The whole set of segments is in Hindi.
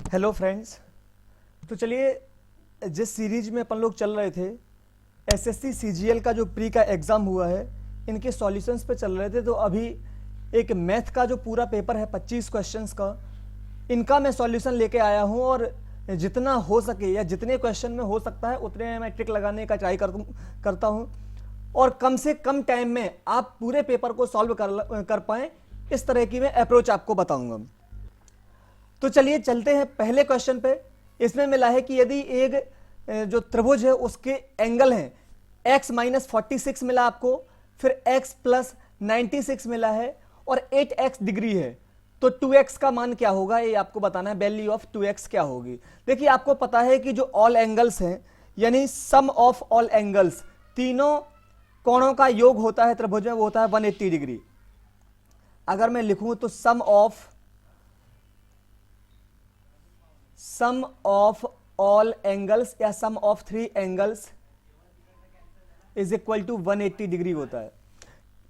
Hello friends. तो चलिए, जिस सीरीज में अपन लोग चल रहे थे एसएससी सीजीएल का जो प्री का एग्ज़ाम हुआ है, इनके सॉल्यूशंस पे चल रहे थे। तो अभी एक मैथ का जो पूरा पेपर है 25 क्वेश्चंस का, इनका मैं सॉल्यूशन लेके आया हूँ और जितना हो सके या जितने क्वेश्चन में हो सकता है उतने मैं ट्रिक लगाने का ट्राई करता हूँ और कम से कम टाइम में आप पूरे पेपर को सॉल्व कर पाएँ, इस तरह की मैं अप्रोच आपको बताऊँगा। तो चलिए चलते हैं पहले क्वेश्चन पे। इसमें मिला है कि यदि एक जो त्रिभुज है उसके एंगल हैं x माइनस 46 मिला आपको, फिर x प्लस 96 मिला है और 8x डिग्री है, तो 2x का मान क्या होगा ये आपको बताना है। वैल्यू ऑफ 2x क्या होगी। देखिए आपको पता है कि जो ऑल एंगल्स हैं यानी सम ऑफ ऑल एंगल्स, तीनों कोणों का योग होता है त्रिभुज में, वो होता है 180 डिग्री। अगर मैं लिखूं तो सम ऑफ ऑल एंगल्स या sum of 3 angles is equal to 180 degree होता है।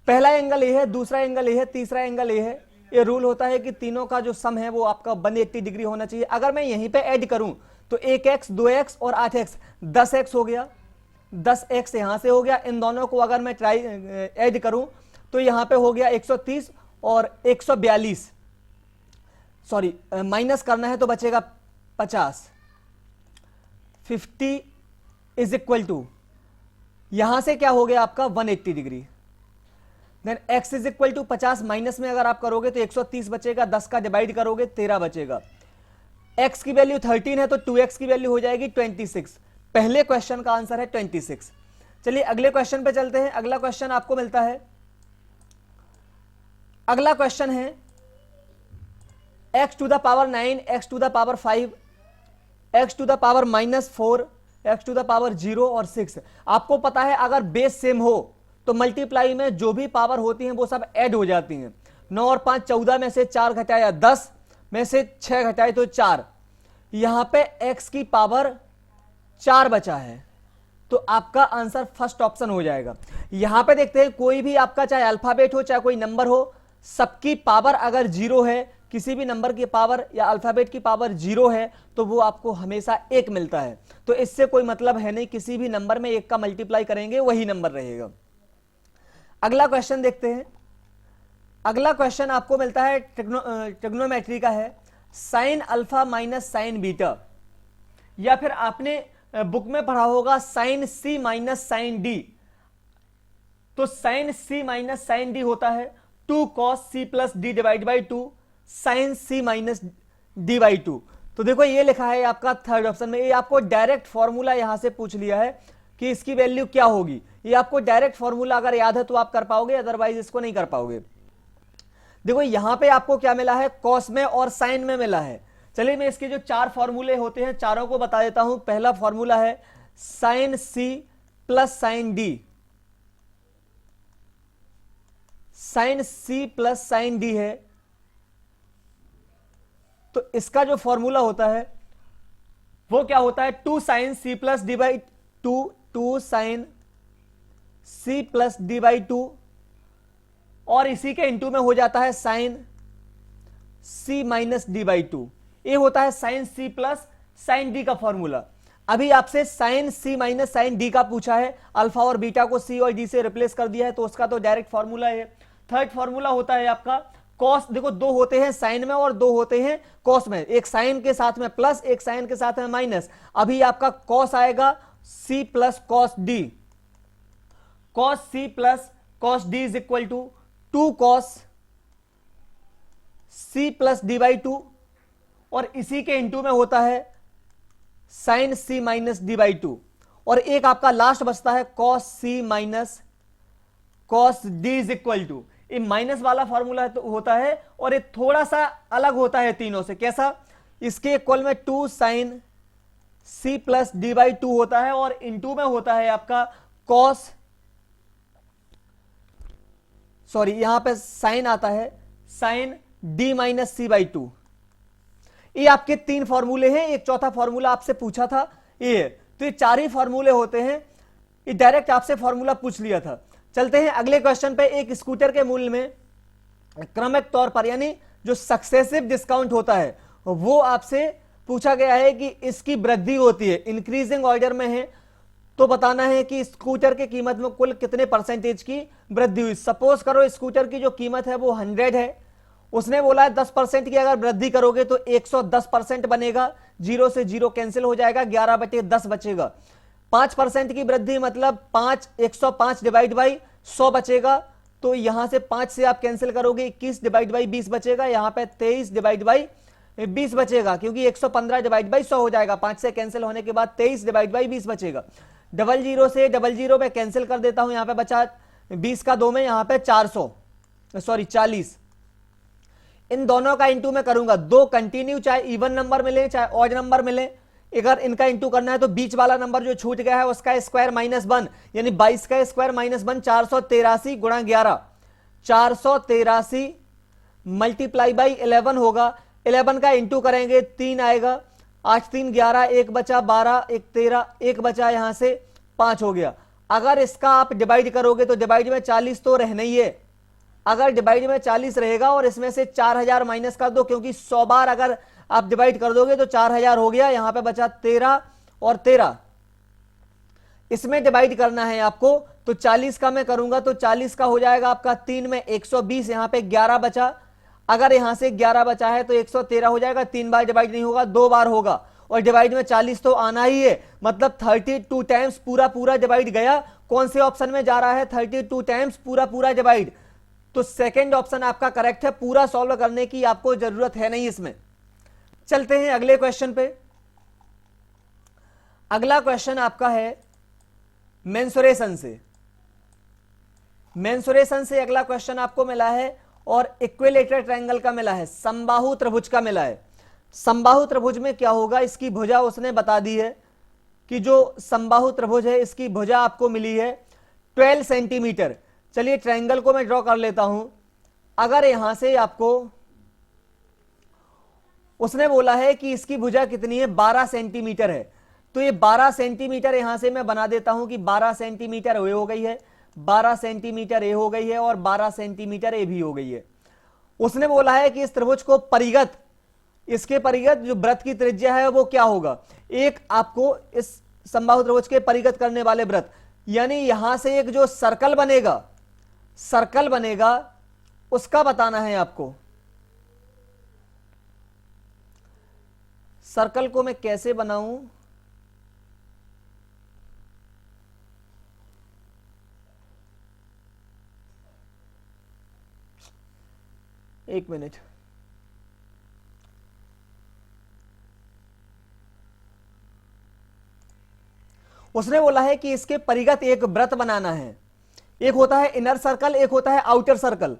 पहला एंगल ये है, दूसरा एंगल ये है, तीसरा एंगल ये है। ये रूल होता है कि तीनों का जो सम है वो आपका 180 डिग्री होना चाहिए। अगर मैं यहीं पे ऐड करूं तो 1x 2x और 8x 10x हो गया, 10x यहां से हो गया। इन दोनों को अगर मैं ऐड करूं तो यहां पे हो गया 130 और 142, सॉरी माइनस करना है तो बचेगा 50। 50 इज इक्वल टू, यहां से क्या हो गया आपका 180 degree. Then x is equal to 50 minus में अगर आप करोगे तो 130 बचेगा, 10 का डिवाइड करोगे 13 बचेगा। x की वैल्यू 13 है तो 2x की वैल्यू हो जाएगी 26। पहले क्वेश्चन का आंसर है 26। चलिए अगले क्वेश्चन पे चलते हैं। अगला क्वेश्चन आपको मिलता है, अगला क्वेश्चन है x to the power 9, x to the power 5, x to the power -4, x to the power 0 और 6। आपको पता है अगर बेस सेम हो तो मल्टीप्लाई में जो भी पावर होती हैं वो सब ऐड हो जाती हैं। 9 और 5 14 में से 4 घटाया 10 में से 6 घटाए तो 4। यहां पे x की पावर 4 बचा है तो आपका आंसर फर्स्ट ऑप्शन हो जाएगा। यहां पे देखते हैं कोई भी आपका चाहे अल्फाबेट हो चाहे कोई नंबर हो, सबकी पावर अगर 0 है, किसी भी नंबर की पावर या अल्फाबेट की पावर 0 है तो वो आपको हमेशा 1 मिलता है। तो इससे कोई मतलब है नहीं, किसी भी नंबर में 1 का मल्टीप्लाई करेंगे वही नंबर रहेगा। अगला क्वेश्चन देखते हैं। अगला क्वेश्चन आपको मिलता है ट्रिग्नोमेट्री का है, sine alpha minus sine beta, या फिर आपने बुक में पढ़ा होगा sine c minus sine d. तो sine c minus sine d होता है 2 cos c plus d divide by 2 sine c minus d by 2। तो देखो ये लिखा है आपका थर्ड ऑप्शन में। ये आपको डायरेक्ट फॉर्मूला यहां से पूछ लिया है कि इसकी वैल्यू क्या होगी। ये आपको डायरेक्ट फॉर्मूला अगर याद है तो आप कर पाओगे, अदरवाइज इसको नहीं कर पाओगे। देखो यहां पे आपको क्या मिला है, कॉस में और साइन में मिला है। चलिए मैं इसके जो 4 फॉर्मूले होते हैं चारों को बता देता हूं। पहला फॉर्मूला है sine c plus sine d, sine c plus sine d है। तो इसका जो फॉर्मूला होता है वो क्या होता है, 2 sine c plus d by 2 sine c plus d by 2 और इसी के इंटू में हो जाता है sine c minus d by 2। ये होता है sine c plus sine d का फॉर्मूला। अभी आपसे sine c minus sine d का पूछा है, अल्फा और बीटा को सी और डी से रिप्लेस कर दिया है तो उसका तो डायरेक्ट फॉर्मूला है। थर्ड फॉर्मूला होता है आपका कॉस। देखो 2 होते हैं साइन में और 2 होते हैं कॉस में, एक साइन के साथ में प्लस, एक साइन के साथ में माइनस। अभी आपका कॉस आएगा c plus cos d, cos c plus cos d is equal to 2 cos c plus d by 2 और इसी के इंटू में होता है sine c minus d by 2 और एक आपका लास्ट बचता है cos c minus cos d is equal to. ये माइनस वाला फॉर्मूला तो होता है और ये थोड़ा सा अलग होता है तीनों से। कैसा, इसके इक्वल में 2 sine c plus d by 2 होता है और इंटू में होता है आपका कॉस, सॉरी यहां पे साइन आता है sine d minus c by 2। ये आपके 3 फॉर्मूले हैं। एक चौथा फॉर्मूला आपसे पूछा था ये, तो ये 4 ही फॉर्मूले होते हैं। ये डायरेक्ट आपसे फॉर्मूला पूछ लिया था। चलते हैं अगले क्वेश्चन पे। एक स्कूटर के मूल्य में क्रमिक तौर पर यानी जो सक्सेसिव डिस्काउंट होता है वो आपसे पूछा गया है कि इसकी वृद्धि होती है, इंक्रीजिंग ऑर्डर में है, तो बताना है कि स्कूटर की कीमत में कुल कितने परसेंटेज की वृद्धि हुई। सपोज करो स्कूटर की जो कीमत है वो 100 है, उसने बोला है 10% की अगर वृद्धि करोगे तो 110% बनेगा, 0 से 0 कैंसिल हो जाएगा, 11/10 बचेगा। 5% की वृद्धि मतलब 105 डिवाइड बाई 100 बचेगा, तो यहां से 5 से आप कैंसिल करोगे 21 डिवाइड बाई 20 बचेगा, यहां पे 23 डिवाइड बाई 20 बचेगा, क्योंकि 115 डिवाइड बाई 100 हो जाएगा, 5 से कैंसिल होने के बाद 23 डिवाइड बाई 20 बचेगा। 00 से 00 पे कैंसिल कर देता हूं, यहां पे बचा 20 का 2 में, यहां पे 40। इन दोनों का इंटू में करूंगा, दो कंटिन्यू, चाहे इवन नंबर मिले चाहे ऑड नंबर मिले, अगर इनका इंटू करना है तो बीच वाला नंबर जो छूट गया है उसका स्क्वायर -1, यानी 22 का स्क्वायर -1, 483 गुणा 11, 483 मल्टीप्लाई बाई 11 होगा। 11 का इंटू करेंगे 3 आएगा, 8 3 11, 1 बचा 12, 1 13, 1 बचा यहां से 5 हो गया। अगर इसका आप डिवाइड करोगे तो डिवाइड में 40 तो रहना ही है, अगर डिवाइड में 40 रहेगा और इसमें से 4000 माइनस कर दो, क्योंकि 100 बार अगर आप डिवाइड कर दोगे तो 4000 हो गया, यहां पे बचा 13 और 13, इसमें डिवाइड करना है आपको, तो 40 का मैं करूंगा तो 40 का हो जाएगा आपका 3 में 120, यहां पे 11 बचा, अगर यहां से 11 बचा है तो 113 हो जाएगा, 3 बार डिवाइड नहीं होगा, 2 बार होगा, और डिवाइड में 40 तो आना ही है, मतलब 32 टाइम्स पूरा डिवाइड गया। कौन से ऑप्शन में जा रहा है? 32 टाइम्स पूरा डिवाइड, तो सेकंड ऑप्शन आपका करेक्ट है, पूरा सॉल्व करने की आपको जरूरत है नहीं इसमें। चलते हैं अगले क्वेश्चन पे। अगला क्वेश्चन आपका है मेंसुरेशन से अगला क्वेश्चन आपको मिला है, और इक्विलेटरल ट्रायंगल का मिला है, समबाहु त्रिभुज का मिला है। समबाहु त्रिभुज में क्या होगा, इसकी भुजा उसने बता दी है कि जो समबाहु त्रिभुज है इसकी भुजा आपको मिली है 12 सेंटीमीटर। चलिए ट्रायंगल को मैं ड्रॉ कर लेता हूं। अगर यहां से आपको उसने बोला है कि इसकी भुजा कितनी है, 12 सेंटीमीटर है, तो ये 12 सेंटीमीटर यहां से मैं बना देता हूं कि 12 सेंटीमीटर ए हो गई है, 12 सेंटीमीटर ए हो गई है, और 12 सेंटीमीटर ए भी हो गई है। उसने बोला है कि इस त्रिभुज को परिगत, इसके परिगत जो वृत्त की त्रिज्या है वो क्या होगा। एक आपको इस समबाहु त्रिभुज के परिगत करने वाले वृत्त, यानी यहां से एक जो सर्कल बनेगा उसका बताना है आपको। सर्कल को मैं कैसे बनाऊं, एक मिनट। उसने बोला है कि इसके परिगत एक वृत्त बनाना है, एक होता है इनर सर्कल, एक होता है आउटर सर्कल।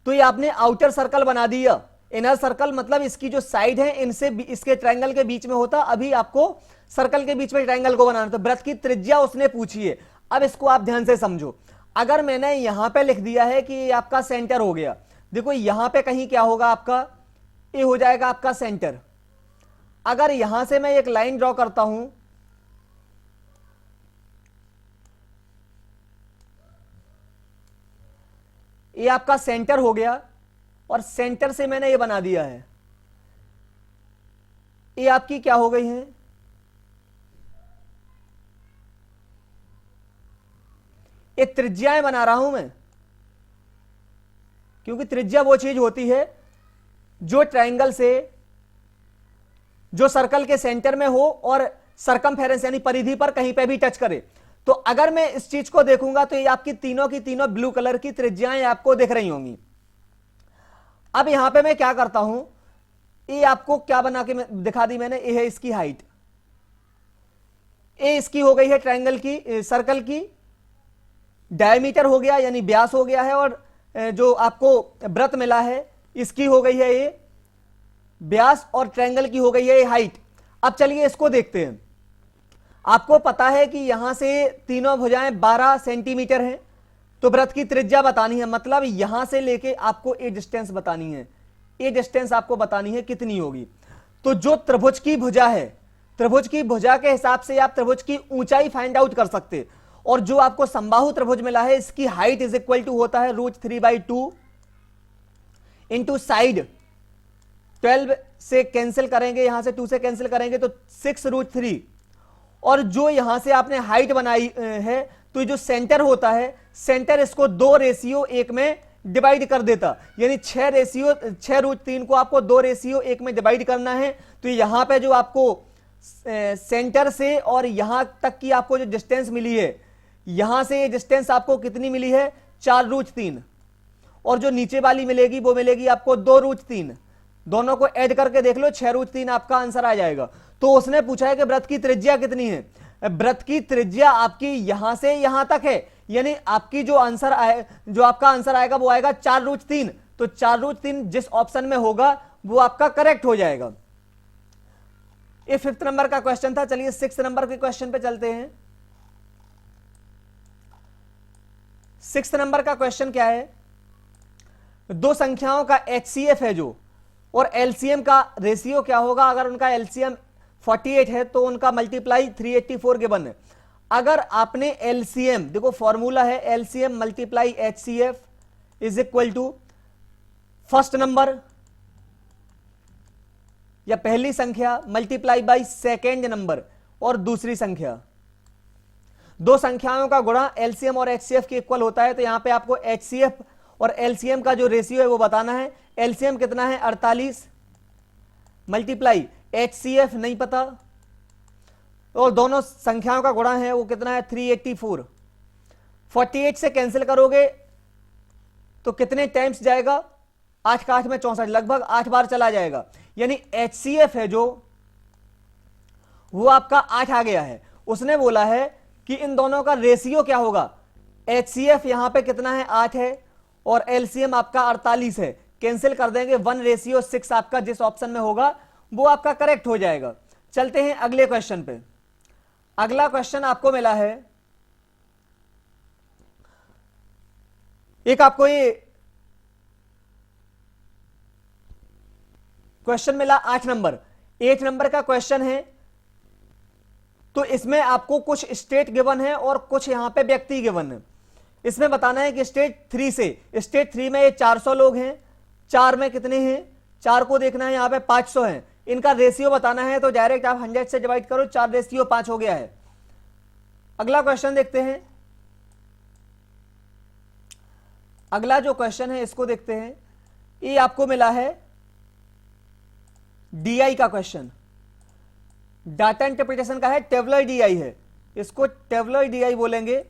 तो ये आपने आउटर सर्कल बना दिया, इनर सर्कल मतलब इसकी जो साइड है इनसे इसके ट्रायंगल के बीच में होता, अभी आपको सर्कल के बीच में ट्रायंगल को बनाना। तो वृत्त की त्रिज्या उसने पूछी है। अब इसको आप ध्यान से समझो, अगर मैंने यहां पे लिख दिया है कि ये आपका सेंटर हो गया, देखो यहां पे कहीं क्या होगा आपका, ये हो जाएगा आपका सेंटर। अगर यहां से मैं एक लाइन ड्रॉ करता हूं, ये आपका सेंटर हो गया, और सेंटर से मैंने ये बना दिया है, ये आपकी क्या हो गई है, ये त्रिज्याएं बना रहा हूं मैं, क्योंकि त्रिज्या वो चीज होती है जो ट्रायंगल से, जो सर्कल के सेंटर में हो और सरकमफेरेंस यानी परिधि पर कहीं पे भी टच करे। तो अगर मैं इस चीज को देखूंगा तो ये आपकी तीनों की तीनों ब्लू कलर की त्रिज्याएं आपको दिख रही होंगी। अब यहां पे मैं क्या करता हूं, ये आपको क्या बना के दिखा दी मैंने, ये है इसकी हाइट, ये इसकी हो गई है ट्रायंगल की, सर्कल की डायमीटर हो गया यानी व्यास हो गया है, और जो आपको वृत्त मिला है इसकी हो गई है ये व्यास, और ट्रायंगल की हो गई है ये हाइट। अब चलिए इसको देखते हैं। आपको पता है कि यहां से तीनों भुजाएं 12 सेंटीमीटर हैं, तो वृत्त की त्रिज्या बतानी है, मतलब यहां से लेके आपको ये डिस्टेंस बतानी है, ये डिस्टेंस आपको बतानी है कितनी होगी। तो जो त्रिभुज की भुजा है, त्रिभुज की भुजा के हिसाब से आप त्रिभुज की ऊंचाई फाइंड आउट कर सकते। और जो आपको समबाहु त्रिभुज मिला है इसकी हाइट इज इक्वल टू होता है √3/2 इंटू साइड 12 से कैंसिल करेंगे, यहां से 2 से कैंसिल करेंगे तो 6√3, और जो यहां से आपने हाइट बनाई है तो जो सेंटर होता है, सेंटर इसको 2:1 में डिवाइड कर देता, यानी 6√3 को आपको 2:1 में डिवाइड करना है। तो यहां पे जो आपको सेंटर से और यहां तक की आपको जो डिस्टेंस मिली है, यहां से ये डिस्टेंस आपको कितनी मिली है, 4√3, और जो नीचे वाली मिलेगी वो मिलेगी आपको 2√3। दोनों को ऐड करके देख लो, 6√3 आपका आंसर आ जाएगा। तो उसने पूछा है कि वृत्त की त्रिज्या कितनी है। वृत्त की त्रिज्या आपकी यहां से यहां तक है, यानी आपकी जो आंसर आए, जो आपका आंसर आएगा वो आएगा 4√3। तो 4√3 जिस ऑप्शन में होगा वो आपका करेक्ट हो जाएगा। ये 5th नंबर का क्वेश्चन था। चलिए 6th नंबर के क्वेश्चन पे चलते हैं। 6th नंबर का क्वेश्चन क्या है, दो संख्याओं का HCF है जो, और LCM का रेशियो क्या होगा। अगर उनका LCM 48 है तो उनका मल्टीप्लाई 384 गिवन है। अगर आपने LCM, देखो फॉर्मूला है LCM multiply HCF is equal to first number या पहली संख्या मल्टीप्लाई बाई सेकेंड नंबर और दूसरी संख्या। दो संख्याओं का गुणा LCM और HCF के इक्वल होता है। तो यहां पे आपको HCF और LCM का जो रेशियो है वो बताना है। LCM कितना है 48, मल्टीप्लाई HCF नहीं पता, और दोनों संख्याओं का गुणा है वो कितना है 384। 48 से कैंसिल करोगे तो कितने टाइम्स जाएगा, 8 का 8 में 64, लगभग 8 बार चला जाएगा। यानी HCF है जो वो आपका 8 आ गया है। उसने बोला है कि इन दोनों का रेशियो क्या होगा। HCF यहां पे कितना है 8 है और LCM आपका 48 है। कैंसिल कर देंगे 1:6 आपका जिस ऑप्शन में होगा वो आपका करेक्ट हो जाएगा। चलते हैं अगले क्वेश्चन पे। अगला क्वेश्चन आपको मिला है, एक आपको ये क्वेश्चन मिला 8 नंबर। 8 नंबर का क्वेश्चन है। तो इसमें आपको कुछ स्टेट गिवन है और कुछ यहां पे व्यक्ति गिवन है। इसमें बताना है कि स्टेट 3 से, स्टेट 3 में ये 400 लोग हैं, 4 में कितने हैं, 4 को देखना है, यहां पे 500 हैं। इनका रेशियो बताना है तो डायरेक्ट आप 100 से डिवाइड करो, 4:5 हो गया है। अगला क्वेश्चन देखते हैं। अगला जो क्वेश्चन है इसको देखते हैं। ये आपको मिला है DI का क्वेश्चन, डाटा इंटरप्रिटेशन का है, टेबलर DI है। इसको टेबलर DI बोलेंगे।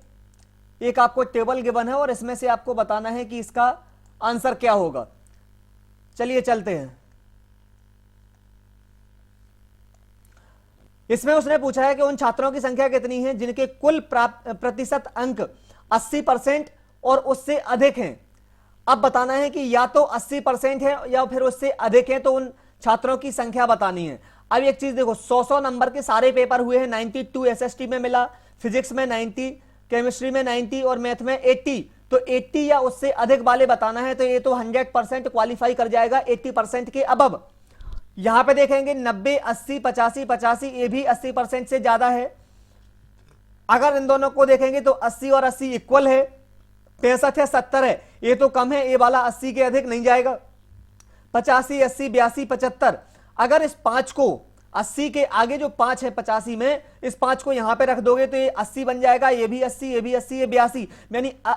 एक आपको टेबल गिवन है और इसमें से आपको बताना है कि इसका आंसर क्या होगा। चलिए चलते हैं। इसमें उसने पूछा है कि उन छात्रों की संख्या कितनी है जिनके कुल प्रतिशत अंक 80% और उससे अधिक हैं। अब बताना है कि या तो 80% है या फिर उससे अधिक है, तो उन छात्रों की संख्या बतानी है। अब एक चीज देखो, 100 नंबर के सारे पेपर हुए हैं। 92 SST में मिला, फिजिक्स में 90, केमिस्ट्री में 90 और मैथ में 80। तो 80 या उससे अधिक वाले बताना है। तो ये तो 100% क्वालिफाई कर जाएगा 80% के अबव। यहां पे देखेंगे 90, 80, 85, 85, ये भी 80% से ज्यादा है। अगर इन दोनों को देखेंगे तो 80 और 80 इक्वल है, 65 है, 70 है, ये तो कम है, ये वाला 80 के अधिक नहीं जाएगा। 85, 80, 82, 75, अगर इस 5 को 80 के आगे जो 5 है 85 में, इस 5 को यहां पे रख दोगे तो ये 80 बन जाएगा, ये भी 80, ये भी 80, ये 82,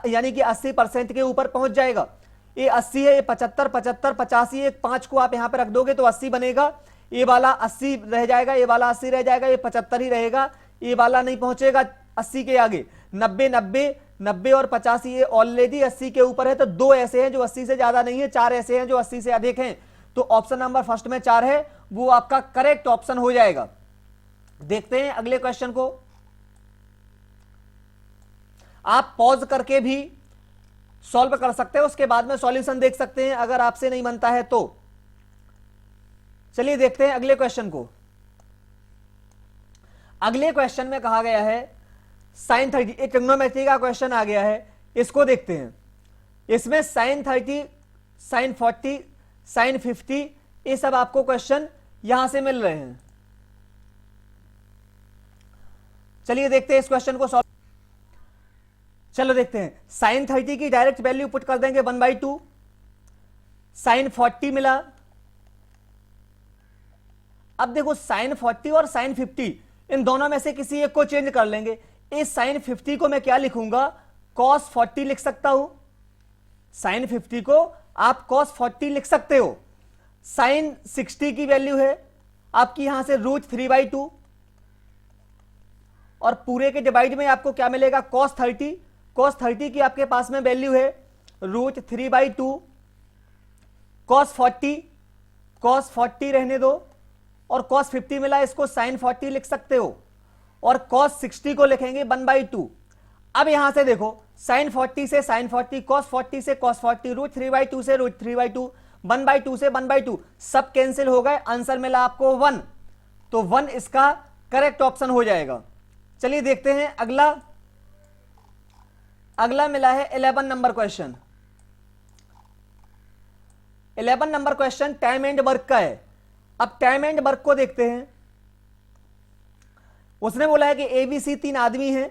यानी कि 80% के ऊपर पहुंच जाएगा। ये 80 है, ये 75, 75, 85, ये 5 को आप यहां पे रख दोगे तो 80 बनेगा। ये वाला 80 रह जाएगा, ये वाला 80 रह जाएगा, ये 75 ही रहेगा, ये वाला नहीं पहुंचेगा 80 के आगे। 90, 90, 90 और 85 ये ऑलरेडी 80 के ऊपर है। तो 2 ऐसे हैं जो 80 से ज्यादा नहीं है, 4 ऐसे हैं जो 80 से अधिक हैं। तो ऑप्शन नंबर फर्स्ट में 4 है, वो आपका करेक्ट ऑप्शन हो जाएगा। देखते हैं अगले क्वेश्चन को। आप पॉज करके भी सॉल्व कर सकते हैं, उसके बाद में सॉल्यूशन देख सकते हैं अगर आपसे नहीं बनता है तो। चलिए देखते हैं अगले क्वेश्चन को। अगले क्वेश्चन में कहा गया है sin 30, एक ट्रिग्नोमेट्री का क्वेश्चन आ गया है, इसको देखते हैं। इसमें sin 30, sin 40, sin 50, ये सब आपको क्वेश्चन यहां से मिल रहे हैं। चलिए देखते हैं इस क्वेश्चन को सॉल्व। चलो देखते हैं। sin 30 की डायरेक्ट वैल्यू पुट कर देंगे 1/2, sin 40 मिला, अब देखो साइन 40 और साइन 50, इन दोनों में से किसी एक को चेंज कर लेंगे। इस साइन 50 को मैं क्या लिखूंगा, कॉस 40 लिख सकता हूं। साइन 50 को आप कॉस 40 लिख सकते हो। साइन 60 की वैल्यू है आपकी यहां से √3/2, और पूरे के डिवाइड में आपको क्या मिलेगा, कॉस 30। कॉस 30 की आपके पास में वैल्यू है √3/2। कॉस 40, कॉस 40 रहने दो, और कॉस 50 मिला, इसको साइन 40 लिख सकते हो, और कॉस 60 को लिखेंगे 1/2। अब यहां से देखो साइन 40 से साइन 40, कॉस 40 से कॉस 40, √3/2 से √3/2, 1/2 से 1/2, सब कैंसिल हो गए, आंसर मिला आपको 1। तो 1 इसका करेक्ट ऑप्शन हो जाएगा। चलिए देखते हैं अगला। अगला मिला है 11 number question. 11 number question time and work का है। अब टाइम एंड वर्क को देखते हैं। उसने बोला है कि ABC 3 आदमी हैं,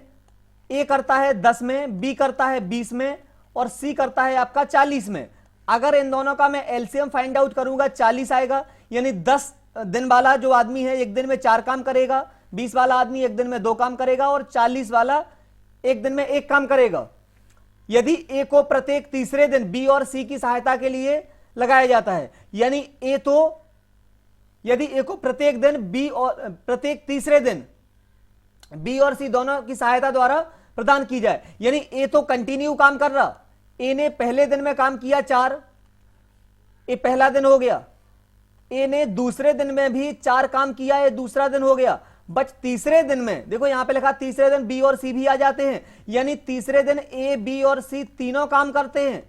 ए करता है 10 में, बी करता है 20 में, और सी करता है आपका 40 में। अगर इन दोनों का मैं एलसीएम फाइंड आउट करूंगा 40 आएगा, यानी 10 दिन वाला जो आदमी है एक दिन में 4 काम करेगा, 20 वाला आदमी एक दिन में 2 काम करेगा, और 40 वाला एक दिन में 1 काम करेगा। यदि ए को प्रत्येक तीसरे दिन बी और सी की सहायता के लिए लगाया जाता है, यानी यदि ए को प्रत्येक दिन बी और प्रत्येक तीसरे दिन बी और सी दोनों की सहायता द्वारा प्रदान की जाए, यानी ए तो कंटिन्यू काम कर रहा। ए ने पहले दिन में काम किया 4, ये पहला दिन हो गया। ए ने दूसरे दिन में भी 4 काम किया, ये दूसरा दिन हो गया। बट तीसरे दिन में देखो यहां पे लिखा तीसरे दिन बी और सी भी आ जाते हैं, यानी तीसरे दिन ए बी और सी तीनों काम करते हैं।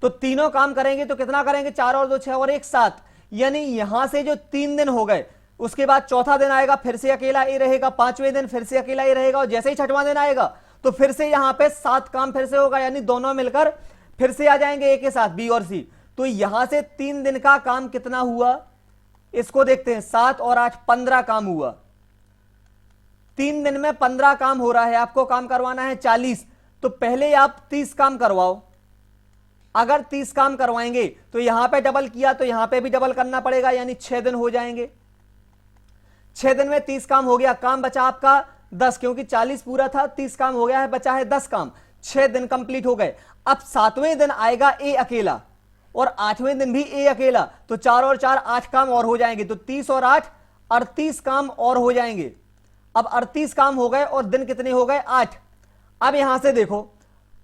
तो तीनों काम करेंगे तो कितना करेंगे, 4 और 2 6 और 1 7, यानी यहां से जो 3 दिन हो गए, उसके बाद चौथा दिन आएगा फिर से अकेला ए रहेगा, 5वें दिन फिर से अकेला ए रहेगा, और जैसे ही 6वां दिन आएगा तो फिर से यहां पे 7 काम फिर से होगा, यानी दोनों मिलकर फिर से आ जाएंगे ए के साथ, बी और सी। तो यहां से 3 दिन का काम कितना हुआ, इसको देखते हैं। 7 और 8 15 काम हुआ। 3 दिन में 15 काम हो रहा है, आपको काम करवाना है 40, तो पहले आप 30 काम करवाओ। अगर 30 काम करवाएंगे तो यहां पे डबल किया तो यहां पे भी डबल करना पड़ेगा, यानी 6 दिन हो जाएंगे। 6 दिन में 30 काम हो गया, काम बचा आपका 10, क्योंकि 40 पूरा था, 30 काम हो गया है, बचा है 10 काम। 6 दिन कंप्लीट हो गए। अब 7वें दिन आएगा ए अकेला, और 8वें दिन भी ए अकेला, तो 4 और 4 8 काम और हो जाएंगे, तो 30 और 8 38 काम और हो जाएंगे। अब 38 काम हो गए, और दिन कितने हो गए, 8। अब यहां से देखो,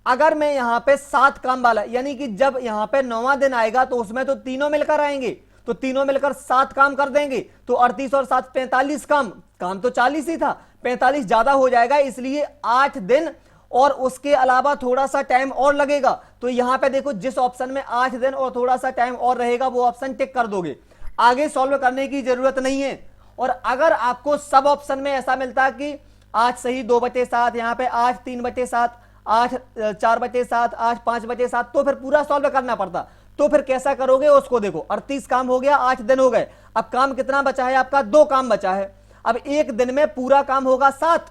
अगर मैं यहां पे 7 काम वाला, यानी कि जब यहां पे 9वां दिन आएगा तो उसमें तो तीनों मिलकर आएंगे, तो तीनों मिलकर 7 काम कर देंगे, तो 38 और 7 45 काम तो 40 ही था, 45 ज्यादा हो जाएगा, इसलिए 8 दिन और उसके अलावा थोड़ा सा टाइम और लगेगा। तो यहां पे देखो जिस ऑप्शन में 8 दिन और थोड़ा सा टाइम और रहेगा वो ऑप्शन टिक कर दोगे, आगे सॉल्व करने की जरूरत नहीं है। और अगर आपको सब ऑप्शन में ऐसा मिलता कि 8 सही 2/7, यहां पे 8 3/7, 8 4/7, 8 5/7, तो फिर पूरा सॉल्व करना पड़ता। तो फिर कैसा करोगे उसको देखो। 38 काम हो गया, 8 दिन हो गए, अब काम कितना बचा है आपका, 2 काम बचा है। अब एक दिन में पूरा काम होगा 7,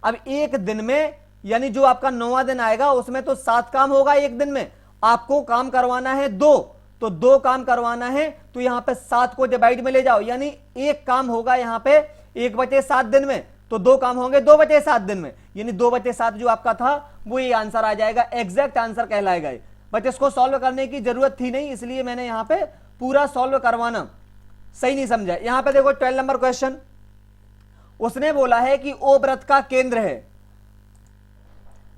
अब एक दिन में यानी जो आपका 9वां दिन आएगा उसमें तो 7 काम होगा एक दिन में, आपको काम करवाना है 2, तो 2 काम करवाना है, तो यहां पे 7 को डिवाइड में ले जाओ, यानी एक काम होगा यहां पे 1/7 दिन में, तो 2 काम होंगे 2/7 दिन में, यानी 2/7 जो आपका था वो ये आंसर आ जाएगा, एग्जैक्ट आंसर कहलाएगा। बट इसको सॉल्व करने की जरूरत थी नहीं, इसलिए मैंने यहां पे पूरा सॉल्व करवाना सही नहीं समझा। यहां पे देखो 12 नंबर क्वेश्चन, उसने बोला है कि ओ वृत्त का केंद्र है।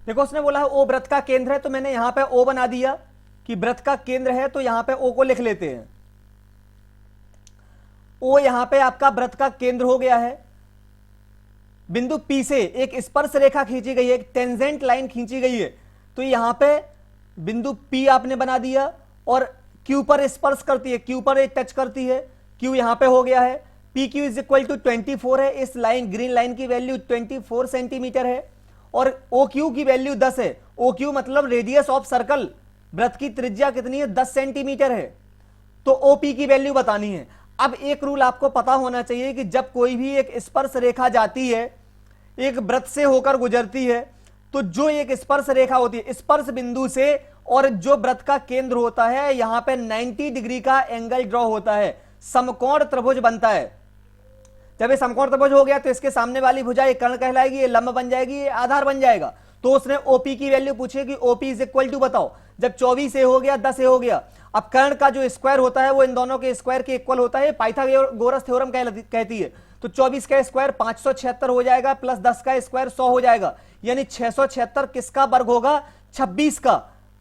देखो उसने बोला है ओ वृत्त का केंद्र है, तो मैंने यहां पे ओ बना दिया कि वृत्त का केंद्र है, तो यहां पे ओ को लिख लेते हैं। ओ यहां पे आपका वृत्त का केंद्र हो गया है। बिंदु P से एक स्पर्श रेखा खींची गई है, एक टेंजेंट लाइन खींची गई है, तो यहां पे बिंदु P आपने बना दिया, और Q पर स्पर्श करती है, Q पर टच करती है, Q यहां पे हो गया है। PQ इज इक्वल टू 24 है, इस लाइन ग्रीन लाइन की वैल्यू 24 सेंटीमीटर है, और OQ की वैल्यू 10 है। OQ मतलब रेडियस ऑफ सर्कल, वृत्त की त्रिज्या कितनी है, 10 सेंटीमीटर है, तो OP की वैल्यू बतानी है। अब एक रूल आपको पता होना चाहिए कि जब कोई भी एक स्पर्श रेखा जाती है, एक वृत्त से होकर गुजरती है, तो जो एक स्पर्श रेखा होती है, स्पर्श बिंदु से और जो वृत्त का केंद्र होता है, यहां पे 90 डिग्री का एंगल ड्रॉ होता है, समकोण त्रिभुज बनता है। जब ये समकोण त्रिभुज हो गया तो इसके सामने वाली भुजा ये कर्ण कहलाएगी, ये लंब बन जाएगी, ये आधार बन जाएगा। तो उसने ओपी की वैल्यू पूछी कि ओपी इज इक्वल टू बताओ, जब 24 ए हो गया 10 ए हो गया। अब कर्ण का जो स्क्वायर होता है वो इन दोनों के स्क्वायर के इक्वल होता है, पाइथागोरस थ्योरम कहती है। तो 24 का स्क्वायर 576 हो जाएगा, प्लस 10 का स्क्वायर 100 हो जाएगा, यानी 676 किसका वर्ग होगा, 26 का।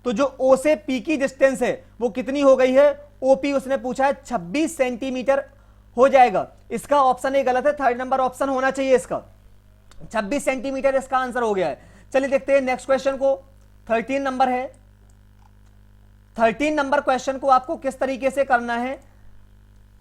तो जो ओ से पी की डिस्टेंस है वो कितनी हो गई है, ओपी उसने पूछा है 26 सेंटीमीटर हो जाएगा। इसका ऑप्शन ए गलत है, थर्ड नंबर ऑप्शन होना चाहिए इसका, 26 सेंटीमीटर इसका आंसर हो गया है। चलिए देखते हैं नेक्स्ट क्वेश्चन को, 13 नंबर है। 13 नंबर क्वेश्चन को आपको किस तरीके से करना है,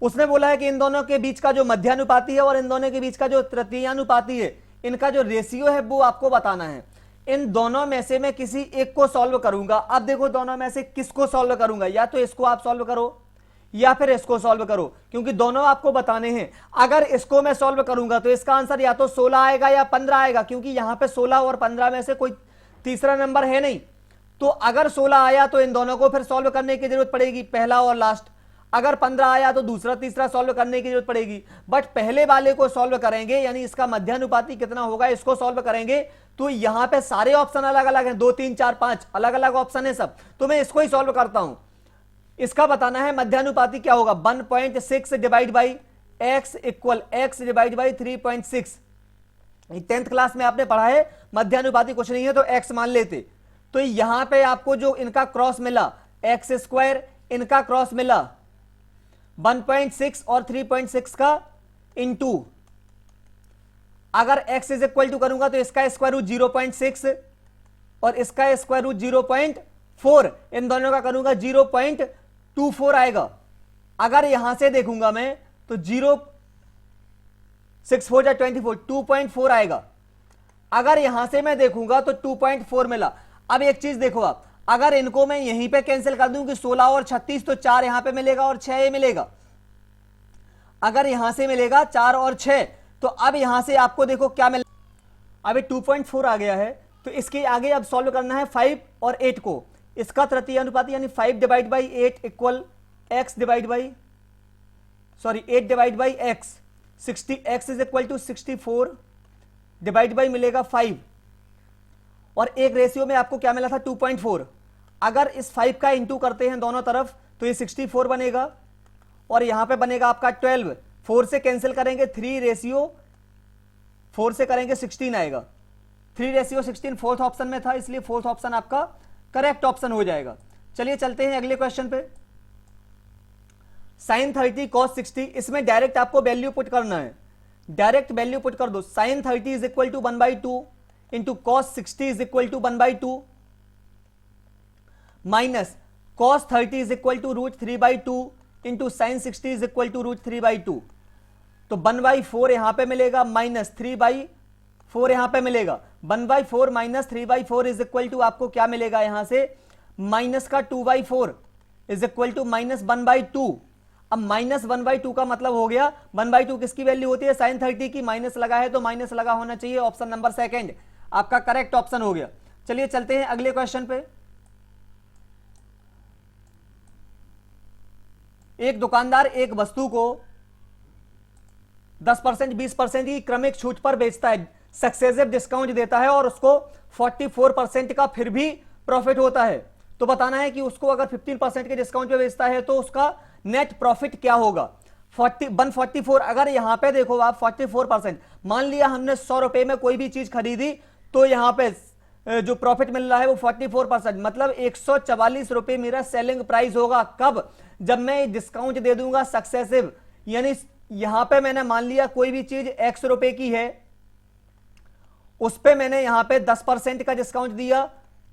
उसने बोला है कि इन दोनों के बीच का जो मध्यानुपाती है और इन दोनों के बीच का जो तृतीयानुपाती है, इनका जो रेशियो है वो आपको बताना है। इन दोनों में से मैं किसी एक को सॉल्व करूंगा। अब देखो दोनों में से किसको सॉल्व करूंगा, या तो इसको आप सॉल्व करो या फिर इसको सॉल्व करो, क्योंकि दोनों आपको बताने हैं। अगर इसको मैं सॉल्व करूंगा तो इसका आंसर या तो 16 आएगा या 15 आएगा, क्योंकि यहां पे 16 और 15 में से कोई तीसरा नंबर है नहीं। तो अगर 16 आया तो इन दोनों को फिर सॉल्व करने की जरूरत पड़ेगी, पहला और लास्ट। अगर 15 आया तो दूसरा तीसरा सॉल्व करने की जरूरत पड़ेगी। बट पहले वाले को सॉल्व करेंगे, यानी इसका मध्यानुपाती कितना होगा, इसको सॉल्व करेंगे तो यहां पे सारे ऑप्शन अलग अलग हैं, 2 3 4 5 अलग अलग ऑप्शन है सब। तो मैं इसको ही सॉल्व करता हूं। इसका बताना है मध्यानुपाती क्या होगा, 1.6 divide by x equal x divide by 3.6। 10th class में आपने पढ़ा है मध्यानुपाती कुछ नहीं है तो एक्स मान लेते। तो यहां पे आपको जो इनका क्रॉस मिला एक्स स्क्वायर, इनका क्रॉस मिला 1.6 और 3.6 का इनटू, अगर x इज इक्वल टू करूंगा तो इसका स्क्वायर रूट 0.6 और इसका स्क्वायर रूट 0.4, इन दोनों का करूंगा 0.24 आएगा। अगर यहां से देखूंगा मैं तो 0.6 4 24, 2.4 आएगा। अगर यहां से मैं देखूंगा तो 2.4 मिला। अब एक चीज देखो आप, अगर इनको मैं यहीं पे कैंसिल कर दूं कि 16 और 36, तो 4 यहां पे मिलेगा और 6 ये मिलेगा। अगर यहां से मिलेगा 4 और 6, तो अब यहां से आपको देखो क्या मिल, अभी 2.4 आ गया है। तो इसके आगे अब सॉल्व करना है 5 और 8 को। इसका तृतीय अनुपात यानी 5 divide by 8 equal x divide by 8 divide by x, 60 x is equal to 64 divide by मिलेगा 5, और एक रेशियो में आपको क्या मिला था 2.4। अगर इस 5 का इंटू करते हैं दोनों तरफ तो ये 64 बनेगा, और यहां पे बनेगा आपका 12, 4 से कैंसिल करेंगे 3 रेशियो 4 से करेंगे 16 आएगा, 3 रेशियो 16 फोर्थ ऑप्शन में था, इसलिए फोर्थ ऑप्शन आपका करेक्ट ऑप्शन हो जाएगा। चलिए चलते हैं अगले क्वेश्चन पे। sin 30 cos 60, इसमें डायरेक्ट आपको वैल्यू पुट करना है, डायरेक्ट वैल्यू पुट कर दो। sin 30 is equal to 1/2 into cos 60 is equal to 1/2 minus cos 30 is equal to root 3/2 into sine 60 is equal to root 3/2। तो 1/4 यहां पे मिलेगा माइनस 3/4 यहां पे मिलेगा, 1/4 माइनस 3/4 इज इक्वल टू आपको क्या मिलेगा यहां से माइनस का 2/4 इज इक्वल टू माइनस 1/2। अब माइनस 1/2 का मतलब हो गया 1/2 किसकी वैल्यू होती है, साइन 30 की। माइनस लगा है तो माइनस लगा होना चाहिए, ऑप्शन नंबर सेकंड आपका करेक्ट ऑप्शन हो गया। चलिए चलते हैं अगले क्वेश्चन पे। एक दुकानदार एक वस्तु को 10%, 20% की क्रमिक छूट पर बेचता है, सक्सेसिव डिस्काउंट देता है और उसको 44% का फिर भी प्रॉफिट होता है। तो बताना है कि उसको अगर 15% के डिस्काउंट पे बेचता है तो उसका नेट प्रॉफिट क्या होगा। 144, अगर यहां पे देखो आप 44%, मान लिया हमने 100 रुपए में कोई भी चीज खरीदी तो यहां पे जो प्रॉफिट मिल रहा है वो 44%, मतलब 144 रुपए मेरा सेलिंग प्राइस होगा। कब, जब मैं डिस्काउंट दे दूंगा सक्सेसिव, यानी यहां पे मैंने मान लिया कोई भी चीज x रुपए की है, उस पे मैंने यहां पे 10% का डिस्काउंट दिया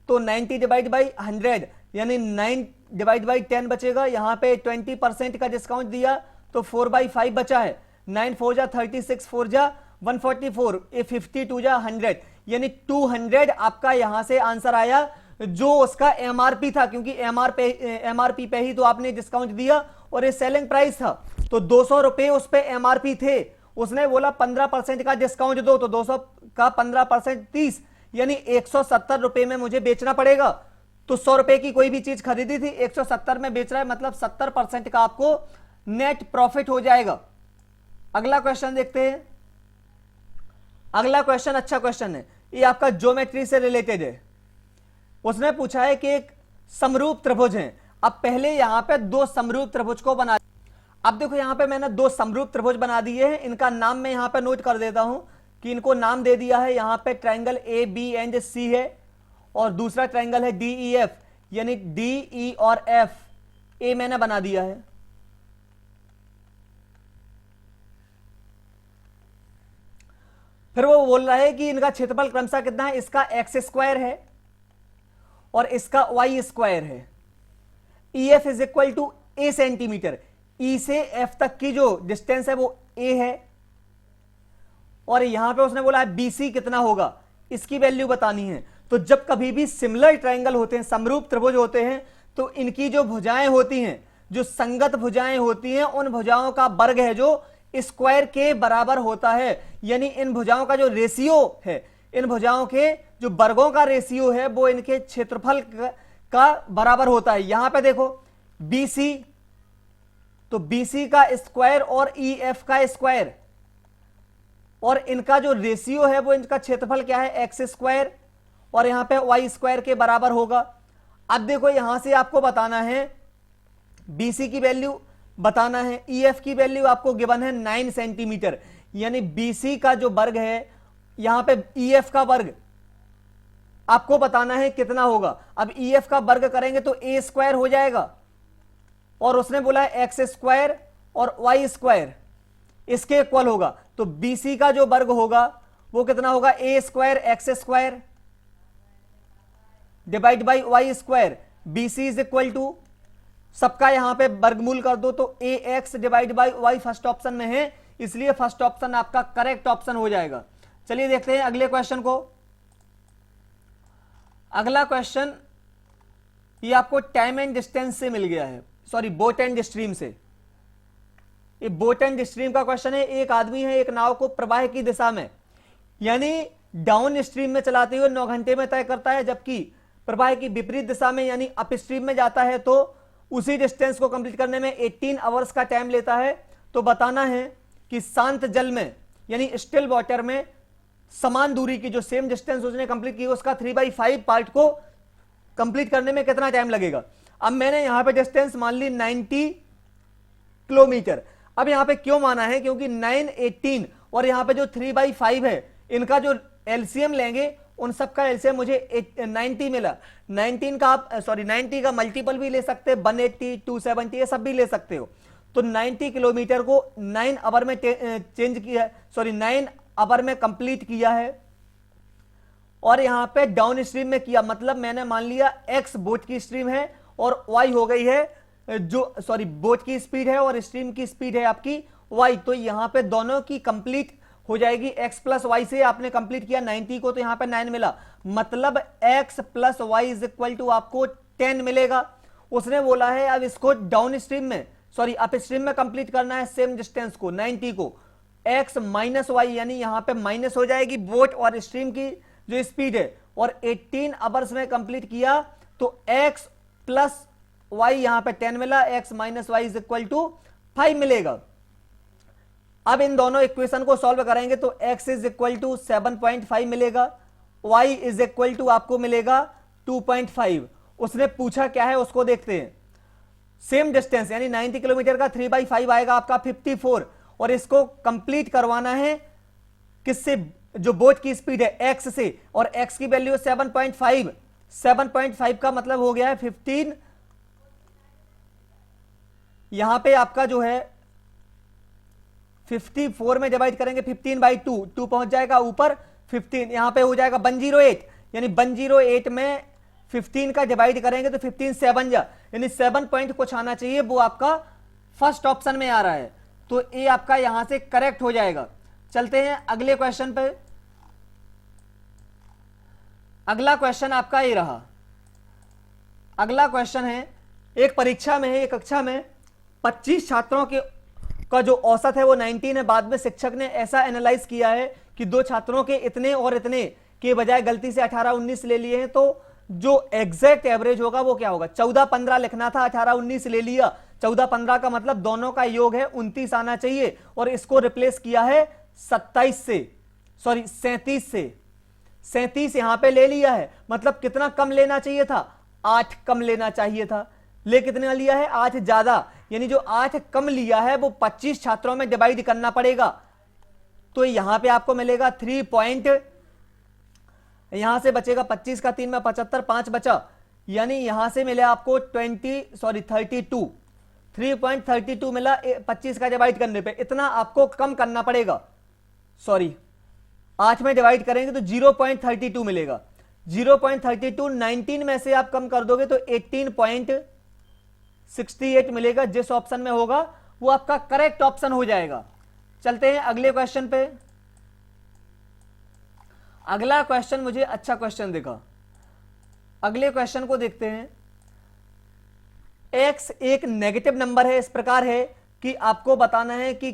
तो 90 डिवाइड बाई 100 यानी 9 डिवाइड बाई 10 बचेगा। यहां पे 20% का डिस्काउंट दिया तो 4/5 बचा है, 9 4 जा 36, 4 जा 144, 52 जा 100, यानी 200 आपका यहां से आंसर आया, जो उसका एमआरपी था, क्योंकि एमआरपी पे ही तो आपने डिस्काउंट दिया और ये सेलिंग प्राइस था। तो 200 रुपए उस पे एमआरपी थे, उसने बोला 15% का डिस्काउंट दो, तो 200 का 15% 30, यानी 170 रुपए में मुझे बेचना पड़ेगा। तो 100 रुपए की कोई भी चीज खरीदी थी, 170 में बेच रहा है, मतलब 70% का आपको नेट प्रॉफिट हो जाएगा। अगला क्वेश्चन देखते हैं। अगला क्वेश्चन अच्छा क्वेश्चन है, ये आपका ज्योमेट्री से रिलेटेड है। उसने पूछा है कि एक समरूप त्रिभुज है। अब पहले यहां पे दो समरूप त्रिभुज को बना, अब देखो यहां पे मैंने दो समरूप त्रिभुज बना दिए हैं, इनका नाम मैं यहां पे नोट कर देता हूं कि इनको नाम दे दिया है। यहां पे ट्रायंगल ए बी एंड सी है और दूसरा ट्रायंगल है डी ई एफ, यानी डी ई और एफ, ए मैंने बना दिया है। फिर वो बोल रहा है कि इनका क्षेत्रफल क्रमशः कितना है, इसका एक्स स्क्वायर है और इसका वाई स्क्वायर है। E F is equal to a centimeter, E से एफ तक की जो डिस्टेंस है वो ए है। और यहां पे उसने बोला है बीसी कितना होगा, इसकी वैल्यू बतानी है। तो जब कभी भी सिमिलर ट्रायंगल होते हैं, समरूप त्रिभुज होते हैं, तो इनकी जो भुजाएं होती हैं, जो संगत भुजाएं होती हैं, उन भुजाओं का वर्ग है जो स्क्वायर के बराबर होता है। यानी इन भुजाओं का जो रेशियो है, इन भुजाओं के जो वर्गों का रेशियो है वो इनके क्षेत्रफल का बराबर होता है। यहां पे देखो बीसी, तो बीसी का स्क्वायर और ई एफ का स्क्वायर, और इनका जो रेशियो है वो इनका क्षेत्रफल क्या है, एक्स स्क्वायर, और यहां पे वाई स्क्वायर के बराबर होगा। अब देखो यहां से आपको बताना है बीसी की वैल्यू बताना है, ईएफ की वैल्यू आपको गिवन है 9 सेंटीमीटर, यानी बीसी का जो वर्ग है, यहां पे ईएफ का वर्ग आपको बताना है कितना होगा। अब ईएफ का वर्ग करेंगे तो ए स्क्वायर हो जाएगा, और उसने बोला है एक्स स्क्वायर और वाई स्क्वायर इसके इक्वल होगा। तो बीसी का जो वर्ग होगा वो कितना होगा, a square x square divide by y square. BC is equal to, सबका यहां पे वर्गमूल कर दो तो a x divide by y first option में है, इसलिए फर्स्ट ऑप्शन आपका करेक्ट ऑप्शन हो जाएगा। चलिए देखते हैं अगले क्वेश्चन को। अगला क्वेश्चन ये आपको टाइम एंड डिस्टेंस से मिल गया है, सॉरी बोट एंड स्ट्रीम से। ये बोट एंड स्ट्रीम का क्वेश्चन है। एक आदमी है, एक नाव को प्रवाह की दिशा में यानी डाउन स्ट्रीम में चलाते हुए 9 घंटे में तय करता है, जबकि प्रवाह की विपरीत दिशा में यानी अप स्ट्रीम में जाता है तो उसी डिस्टेंस को कंप्लीट करने में 18 आवर्स का टाइम लेता है। तो बताना है कि शांत जल में यानी स्टिल वाटर में समान दूरी की जो सेम डिस्टेंस उसने कंप्लीट की उसका 3/5 पार्ट को कंप्लीट करने में कितना टाइम लगेगा। अब मैंने यहां पे डिस्टेंस मान ली 90 किलोमीटर। अब यहां पे क्यों माना है, क्योंकि 9, 18 और यहां पे जो 3/5 है, इनका जो एलसीएम लेंगे उन सब का एलसीएम मुझे 90 मिला। 19 का आप 90 का मल्टीपल भी ले सकते हैं, 180, 270 ये सब भी ले सकते हो। तो 90 किलोमीटर को 9 आवर में चेंज किया, 9 आवर में कंप्लीट किया है। और यहां पे डाउन स्ट्रीम में किया, मतलब मैंने मान लिया एक्स बोट की स्ट्रीम है और वाई हो गई है जो बोट की स्पीड है और स्ट्रीम की स्पीड है आपकी वाई। तो यहां पे दोनों की कंप्लीट हो जाएगी। x प्लस वाई से आपने कंप्लीट किया 90 को, तो यहां पे 9 मिला, मतलब x plus y is equal to आपको 10 मिलेगा। उसने बोला है अब इसको डाउन स्ट्रीम में अप स्ट्रीम में कंप्लीट करना है सेम डिस्टेंस को 90 को, x माइनस वाई यानी यहां पे माइनस हो जाएगी बोट और स्ट्रीम की जो स्पीड है, और 18 आवर्स में कंप्लीट किया तो x प्लस वाई यहां पे 10 मिला, x minus y is equal to 5 मिलेगा। अब इन दोनों इक्वेशन को सॉल्व करेंगे तो x इज इक्वल टू 7.5 मिलेगा, y इज इक्वल टू आपको मिलेगा 2.5। उसने पूछा क्या है उसको देखते हैं। सेम डिस्टेंस यानी 90 किलोमीटर का 3/5 आएगा आपका 54, और इसको कंप्लीट करवाना है किससे, जो बोट की स्पीड है x से, और x की वैल्यू 7.5। 7.5 का मतलब हो गया है 15, यहां पे आपका जो है 54 में डिवाइड करेंगे 15/2, 2 पहुंच जाएगा ऊपर, 15 यहां पे हो जाएगा 108, यानी 108 में 15 का डिवाइड करेंगे तो 15 7 जा, यानी 7 पॉइंट कुछ आना चाहिए, वो आपका फर्स्ट ऑप्शन में आ रहा है, तो ए आपका यहां से करेक्ट हो जाएगा। चलते हैं अगले क्वेश्चन पे। अगला क्वेश्चन आपका ये रहा। अगला क्वेश्चन है, एक परीक्षा में है, एक कक्षा में 25 छात्रों के का जो औसत है वो 19 है। बाद में शिक्षक ने ऐसा एनालाइज किया है कि 2 छात्रों के इतने और इतने के बजाय गलती से 18-19 ले लिए हैं, तो जो एग्जैक्ट एवरेज होगा वो क्या होगा। 14-15 लिखना था, 18-19 ले लिया, 14-15 का मतलब दोनों का योग है 29 आना चाहिए, और इसको रिप्लेस किया है 27 से, सॉरी 37 से। 37 यहां पे ले लिया है, मतलब कितना कम लेना चाहिए था, 8 कम लेना चाहिए था। ले कितना लिया है, 8 ज्यादा, यानी जो 8 कम लिया है वो 25 छात्रों में डिवाइड करना पड़ेगा। तो यहां पे आपको मिलेगा 3 पॉइंट, यहां से बचेगा 25 का 3 में 75, 5 बचा, यानी यहां से मिले आपको 32 3.32 मिला 25 का डिवाइड करने पे। इतना आपको कम करना पड़ेगा, सॉरी 8 में डिवाइड करेंगे तो 0.32 मिलेगा। 0.32 19 में से आप कम कर दोगे तो 18.68 मिलेगा। जिस ऑप्शन में होगा वो आपका करेक्ट ऑप्शन हो जाएगा। चलते हैं अगले क्वेश्चन पे। अगला क्वेश्चन मुझे अच्छा क्वेश्चन दिखा, अगले क्वेश्चन को देखते हैं। x एक नेगेटिव नंबर है, इस प्रकार है कि आपको बताना है कि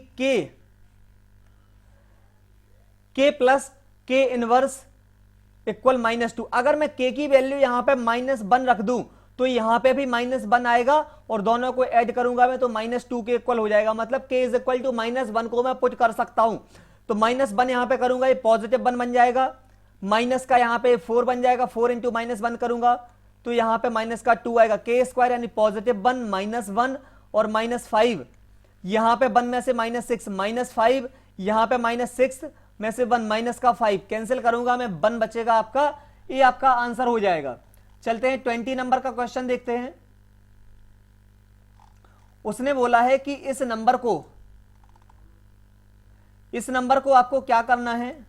k plus k inverse equal -2। अगर मैं k की वैल्यू यहां पे -1 रख दूं तो यहां पे भी -1 आएगा, और दोनों को ऐड करूंगा मैं तो -2 के इक्वल हो जाएगा। मतलब k इज इक्वल टू -1 को मैं पुट कर सकता हूं। तो -1 यहां पे करूंगा, ये पॉजिटिव 1 बन जाएगा, माइनस का यहां पे 4 बन जाएगा, 4 इंटू -1 करूंगा तो यहां पे माइनस का 2 आएगा, k स्क्वायर यानी पॉजिटिव 1 -1 और -5, यहां पे 1 में से -6 -5, यहां पे -6 में से 1 माइनस का 5 कैंसिल करूंगा मैं, 1 बचेगा आपका, ये आपका आंसर हो जाएगा। चलते हैं 20 नंबर का क्वेश्चन देखते हैं। उसने बोला है कि इस नंबर को आपको क्या करना है,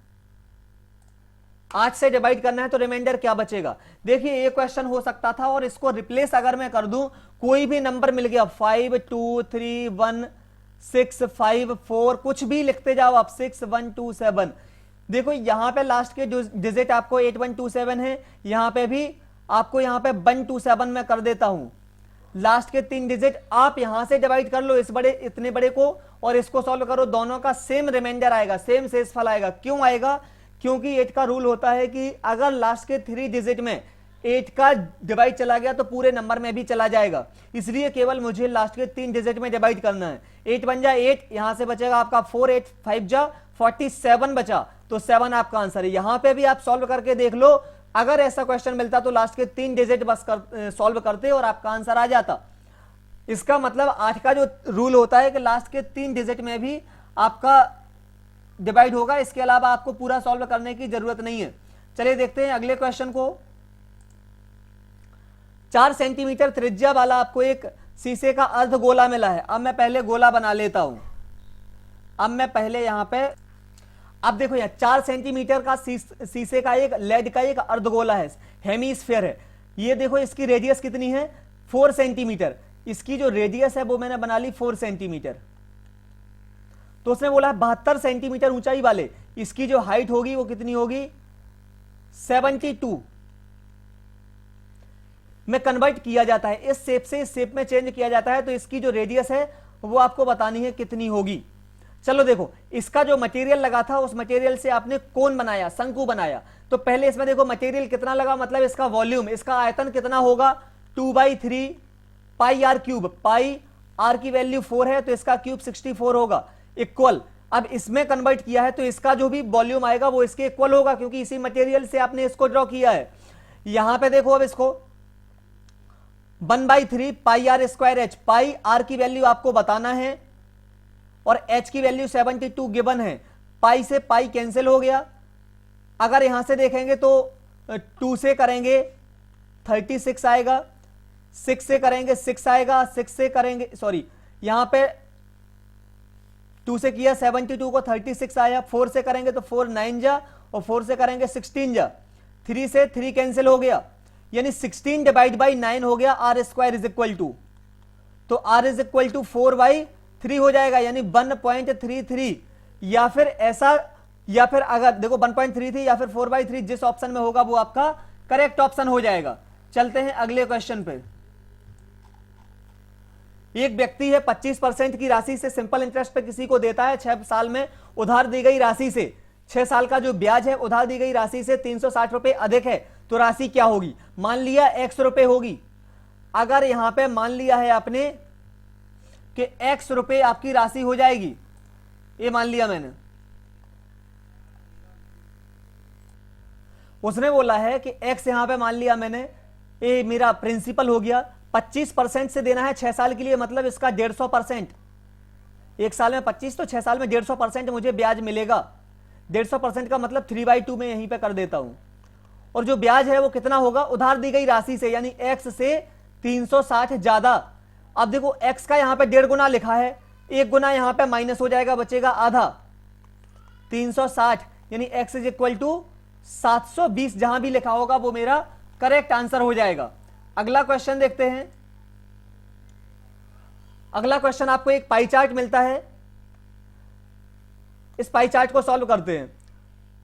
8 से डिवाइड करना है, तो रिमाइंडर क्या बचेगा। देखिए ये क्वेश्चन हो सकता था, और इसको रिप्लेस अगर मैं कर दूं, कोई भी नंबर मिल गया 5 2 3 1 6 5 4, कुछ भी लिखते जाओ आप, 6 1 2 7। देखो यहां पे लास्ट के डिजिट आपको 8127 है, यहां पे भी आपको यहां पे 127 में कर देता हूं। लास्ट के 3 डिजिट आप यहां से डिवाइड कर लो इतने बड़े को, और इसको सॉल्व करो, दोनों का सेम रिमाइंडर आएगा, सेम शेषफल आएगा। क्यों आएगा, क्योंकि 8 का रूल होता है कि अगर लास्ट के 3 डिजिट में 8 का डिवाइड चला गया तो पूरे नंबर में भी चला जाएगा, इसलिए केवल मुझे लास्ट के 3 डिजिट में डिवाइड करना है। 8 बन जा 8, यहां से बचेगा आपका 4, 8 5 जा 47 बचा, तो 7 आपका आंसर है। यहां पे भी आप सॉल्व करके देख लो, अगर ऐसा क्वेश्चन मिलता तो लास्ट के 3 डिजिट बस सॉल्व करते और आपका आंसर आ जाता। इसका मतलब 8 का जो रूल होता है कि लास्ट के 3 डिजिट में भी आपका डिवाइड होगा, इसके अलावा आपको पूरा सॉल्व करने की जरूरत नहीं है। चलिए देखते हैं अगले क्वेश्चन को। 4 सेंटीमीटर त्रिज्या वाला आपको एक शीशे का अर्ध गोला मिला है। अब मैं पहले गोला बना लेता हूं। अब मैं पहले यहां पे, अब देखो यहां 4 सेंटीमीटर का शीशे का एक लेड का एक अर्ध गोला है, हेमीस्फीयर है। ये देखो इसकी रेडियस कितनी है, 4 सेंटीमीटर। इसकी जो रेडियस है वो मैंने बना ली 4 सेंटीमीटर। तो उसने बोला 72 सेंटीमीटर ऊंचाई वाले इसकी जो हाइट होगी वो कितनी होगी, 72 में कन्वर्ट किया जाता है, इस शेप से इस शेप में चेंज किया जाता है, तो इसकी जो रेडियस है वो आपको बतानी है कितनी होगी। चलो देखो, इसका जो मटेरियल लगा था उस मटेरियल से आपने कोन बनाया, शंकु बनाया, तो पहले इसमें देखो मटेरियल कितना लगा, मतलब इसका वॉल्यूम, इसका आयतन कितना होगा, 2/3 पाई आर क्यूब। पाई आर की वैल्यू 4 है तो इसका क्यूब 64 होगा, इक्वल। अब इसमें कन्वर्ट किया है तो इसका जो भी वॉल्यूम आएगा वो इसके इक्वल होगा, क्योंकि इसी मटेरियल से आपने इसको ड्रॉ किया है। यहां पे देखो, अब इसको 1/3 pi r square h, pi r की वैल्यू आपको बताना है और एच की वैल्यू 72 गिवन है। पाई से पाई कैंसिल हो गया। अगर यहां से देखेंगे तो 2 से करेंगे 36 आएगा, 6 से करेंगे 6 आएगा, 6 से करेंगे, सॉरी यहां पे 2 से किया 72 को 36 आया, 4 से करेंगे तो 4 9 जा, और 4 से करेंगे 16 जा, 3 से 3 कैंसिल हो गया, यानी 16 डिवाइड बाई 9 हो गया। R square is equal to, तो आर इज इक्वल टू 4/3 हो जाएगा, यानी 1.33, या फिर ऐसा, या फिर अगर देखो 1.33 या फिर 4/3, जिस ऑप्शन में होगा वो आपका करेक्ट ऑप्शन हो जाएगा। चलते हैं अगले क्वेश्चन पे। एक व्यक्ति है 25% की राशि से सिंपल इंटरेस्ट पे किसी को देता है, 6 साल में उधार दी गई राशि से 6 साल का जो ब्याज है उधार दी गई राशि से 360 रुपए अधिक है, तो राशि क्या होगी। मान लिया 100 रुपए होगी। अगर यहां पे मान लिया है आपने कि x रुपए आपकी राशि हो जाएगी, ये मान लिया मैंने। उसने बोला है कि x यहां पे मान लिया मैंने, ये मेरा प्रिंसिपल हो गया, 25% से देना है 6 साल के लिए, मतलब इसका 150%। एक साल में 25 तो 6 साल में 150% मुझे ब्याज मिलेगा। 150% का मतलब 3/2 में यहीं पे कर देता हूं। और जो ब्याज है वो कितना होगा, उधार दी गई राशि से, यानी x से 360 ज्यादा। अब देखो x का यहां पे 1.5 गुना लिखा है, 1 गुना यहां पे माइनस हो जाएगा, बचेगा आधा, 360, यानी x इज इक्वल टू 720 जहां भी लिखा होगा वो मेरा करेक्ट आंसर हो जाएगा। अगला क्वेश्चन देखते हैं। अगला क्वेश्चन आपको एक पाई चार्ट मिलता है, इस पाई चार्ट को सॉल्व करते हैं।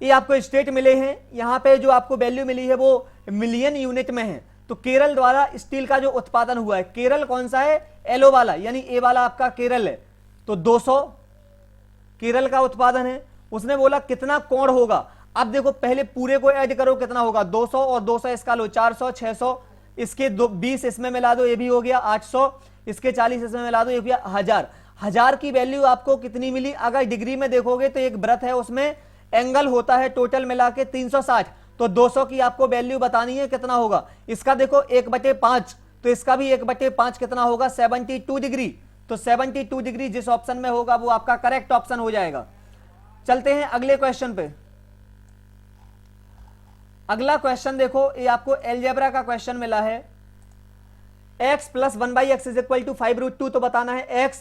ये आपको स्टेट मिले हैं, यहां पे जो आपको वैल्यू मिली है वो मिलियन यूनिट में है। तो केरल द्वारा स्टील का जो उत्पादन हुआ है, केरल कौन सा है, एलो वाला, यानी ए वाला आपका केरल है, तो 200 केरल का उत्पादन है। उसने बोला कितना कोण होगा। अब देखो पहले पूरे को ऐड करो, कितना होगा, 200 और 200 इसका लो 400, 600, इसके 20 इसमें मिला दो, ये भी हो गया 800, इसके 40 इसमें मिला दो, ये भी 1000। 1000 की वैल्यू आपको कितनी मिली, अगर डिग्री में देखोगे तो एक व्रत है उसमें एंगल होता है टोटल मिला के 360, तो 200 की आपको वैल्यू बतानी है कितना होगा। इसका देखो 1/5, तो इसका भी 1/5 कितना होगा, 72 डिग्री। तो 72 डिग्री जिस ऑप्शन में होगा वो आपका करेक्ट ऑप्शन हो जाएगा। चलते हैं अगले क्वेश्चन पे। अगला क्वेश्चन देखो, ये आपको एलजेब्रा का क्वेश्चन मिला है। x प्लस 1/x इज इक्वल टू 5√2, तो बताना है x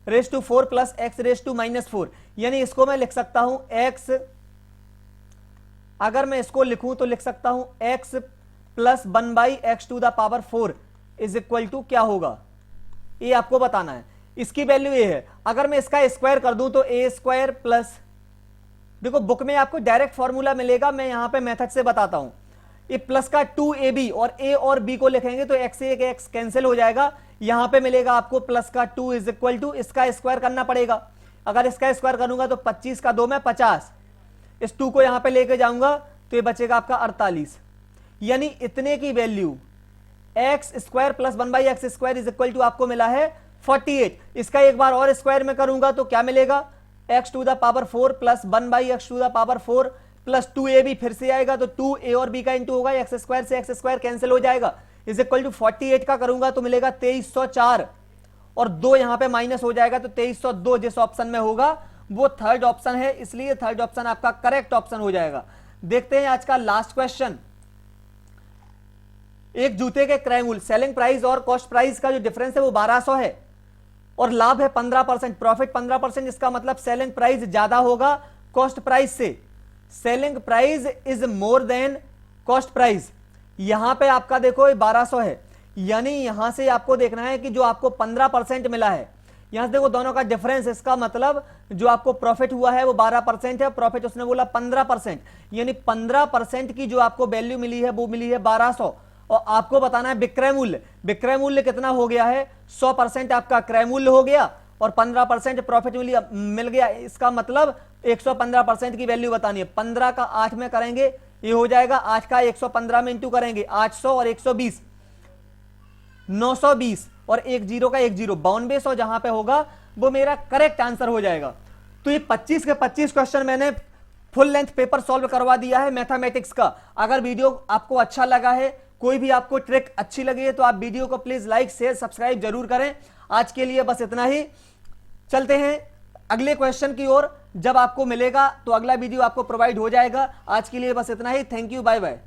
रेस टू 4 प्लस x रेस टू -4, यानी इसको मैं लिख सकता हूं x, अगर मैं इसको लिखूं तो लिख सकता हूं x प्लस 1/x to the power 4 is equal to क्या होगा, ये आपको बताना है। इसकी वैल्यू ये है, अगर मैं इसका स्क्वायर कर दूं तो a² प्लस, देखो बुक में आपको डायरेक्ट फॉर्मूला मिलेगा, मैं यहां पे मेथड से बताता हूं। ये प्लस का 2ab और a और b को लिखेंगे तो x से एक x कैंसिल हो जाएगा, यहां पे मिलेगा आपको प्लस का 2 इज इक्वल टू, इसका स्क्वायर करना पड़ेगा। अगर इसका स्क्वायर करूंगा तो 25 का 2 में 50, इस 2 को यहां पे लेके जाऊंगा तो ये बचेगा आपका 48, यानी इतने की value x² plus 1/x² is equal to आपको मिला है 48। इसका एक बार और स्क्वायर में करूंगा तो क्या मिलेगा, x to the power 4 plus 1/x to the power 4 plus 2ab फिर से आएगा, तो 2a और b का इंटू होगा, x² से x² कैंसिल हो जाएगा, इज इक्वल टू 48 का करूंगा तो मिलेगा 2304, और 2 यहां पे माइनस हो जाएगा तो 2302 जिस ऑप्शन में होगा वो थर्ड ऑप्शन है, इसलिए थर्ड ऑप्शन आपका करेक्ट ऑप्शन हो जाएगा। देखते हैं आज का लास्ट क्वेश्चन। एक जूते के क्रय मूल्य, सेलिंग प्राइस और कॉस्ट प्राइस का जो डिफरेंस है वो 1200 है, और लाभ है 15%, प्रॉफिट 15%, इसका मतलब सेलिंग प्राइस ज्यादा होगा कॉस्ट प्राइस से। Selling price is more than cost price. यहां पे आपका देखो ये 1200 है, यानी यहां से आपको देखना है कि जो आपको 15% मिला है, यहां से देखो दोनों का डिफरेंस, इसका मतलब जो आपको प्रॉफिट हुआ है वो 12% है, प्रॉफिट उसने बोला 15%, यानी 15% की जो आपको वैल्यू मिली है वो मिली है 1200। और आपको बताना है विक्रय मूल्य, विक्रय मूल्य कितना हो गया है, 100% आपका क्रय मूल्य हो गया और 15% प्रॉफिट मिल गया, इसका मतलब 115% की वैल्यू बतानी है। 15 का 8 में करेंगे ये हो जाएगा, 8 का 115 में इंटू करेंगे 800 और 120 920 और एक जीरो का 1 0 9200 जहां पे होगा वो मेरा करेक्ट आंसर हो जाएगा। तो ये 25 के 25 क्वेश्चन मैंने फुल लेंथ पेपर सॉल्व करवा दिया है मैथमेटिक्स का। अगर वीडियो आपको अच्छा लगा है, कोई भी आपको ट्रिक अच्छी लगी है तो आप वीडियो को प्लीज लाइक शेयर सब्सक्राइब जरूर करें। आज के लिए बस इतना ही, चलते हैं अगले क्वेश्चन की ओर। जब आपको मिलेगा तो अगला वीडियो आपको प्रोवाइड हो जाएगा। आज के लिए बस इतना ही, थैंक यू, बाय बाय।